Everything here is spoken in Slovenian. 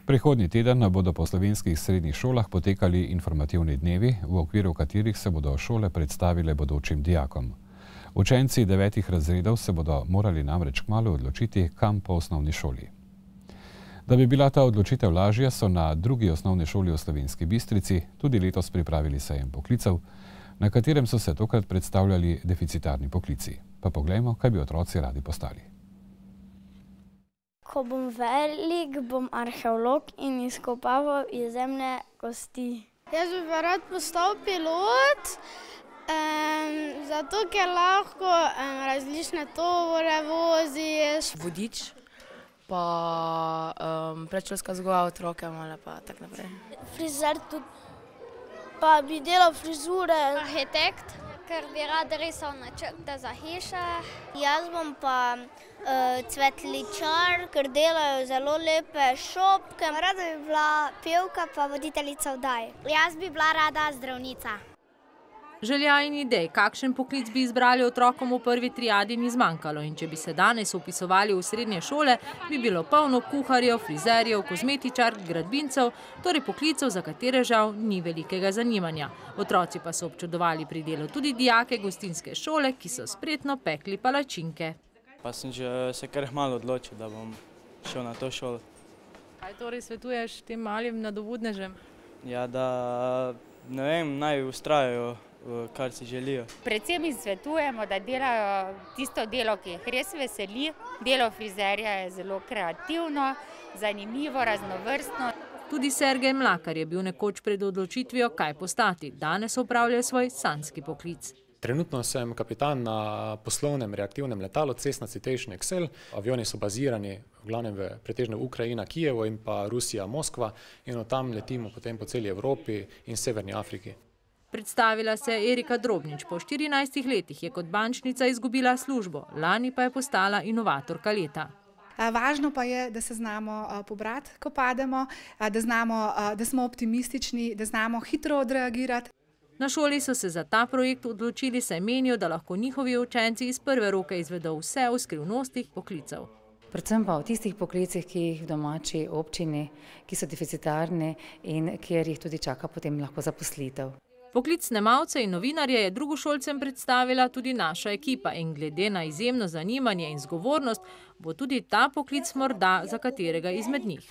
Prihodnji teden bodo po slovenskih srednjih šolah potekali informativni dnevi, v okviru katerih se bodo šole predstavile bodočim dijakom. Učenci 9. razredov se bodo morali namreč kmalu odločiti, kam po osnovni šoli. Da bi bila ta odločitev lažja, so na drugi osnovni šoli v Slovenski Bistrici tudi letos pripravili sejem poklicev, na katerem so se tokrat predstavljali deficitarni poklici. Pa poglejmo, kaj bi otroci radi postali. Ko bom velik, bom arheolog in izkopaval izjemne kosti. Jaz bi pa rad postal pilot, zato ker lahko različne tovore voziš. Vodič, pa predšolska vzgoja otroke, pa tako naprej. Frizer tudi, pa bi delal frizure. Arhitekt, ker bi rad risal načrte za hiše. Jaz bom pa cvetličar, ker delajo zelo lepe šopke. Rada bi bila pevka pa voditeljica vdaj. Jaz bi bila rada zdravnica. Želja in idej, kakšen poklic bi izbrali otrokom v prvi triadi, ni zmanjkalo, in če bi se danes vpisovali v srednje šole, bi bilo polno kuharjev, frizerjev, kozmetičark, gradbincev, torej poklicev, za katere žal ni velikega zanimanja. Otroci pa so občudovali pri delu tudi dijake gostinske šole, ki so spretno pekli palačinke. Pa sem že se kar malo odločil, da bom šel na to šolo. Kaj torej svetuješ tem malim nadobudnežem? Ja, da ne vem, naj vztrajajo, kar si želijo. Predvsem jim svetujemo, da delajo tisto delo, ki jih res veseli. Delo frizerja je zelo kreativno, zanimivo, raznovrstno. Tudi Sergej Mlakar je bil nekoč pred odločitvijo, kaj postati. Danes opravlja svoj sanjski poklic. Trenutno sem kapitan na poslovnem reaktivnem letalu Cessna Citation Excel. Avioni so bazirani v glavnem pretežno Ukrajina, Kijevo in pa Rusija, Moskva, in od tam letimo potem po celi Evropi in Severni Afriki. Predstavila se je Erika Drobnič. Po 14 letih je kot bančnica izgubila službo, lani pa je postala inovatorka leta. Važno pa je, da se znamo pobrati, ko pademo, da smo optimistični, da znamo hitro odreagirati. Na šoli so se za ta projekt odločili, saj menijo, da lahko njihovi učenci iz prve roke izvedo vse o skrivnostih poklicev. Predvsem pa v tistih poklicih, ki jih v domači občini, ki so deficitarni in kjer jih tudi čaka potem lahko zaposlitev. Poklic snemalca in novinarja je drugošolcem predstavila tudi naša ekipa in glede na izjemno zanimanje in zgovornost bo tudi ta poklic morda za katerega izmed njih.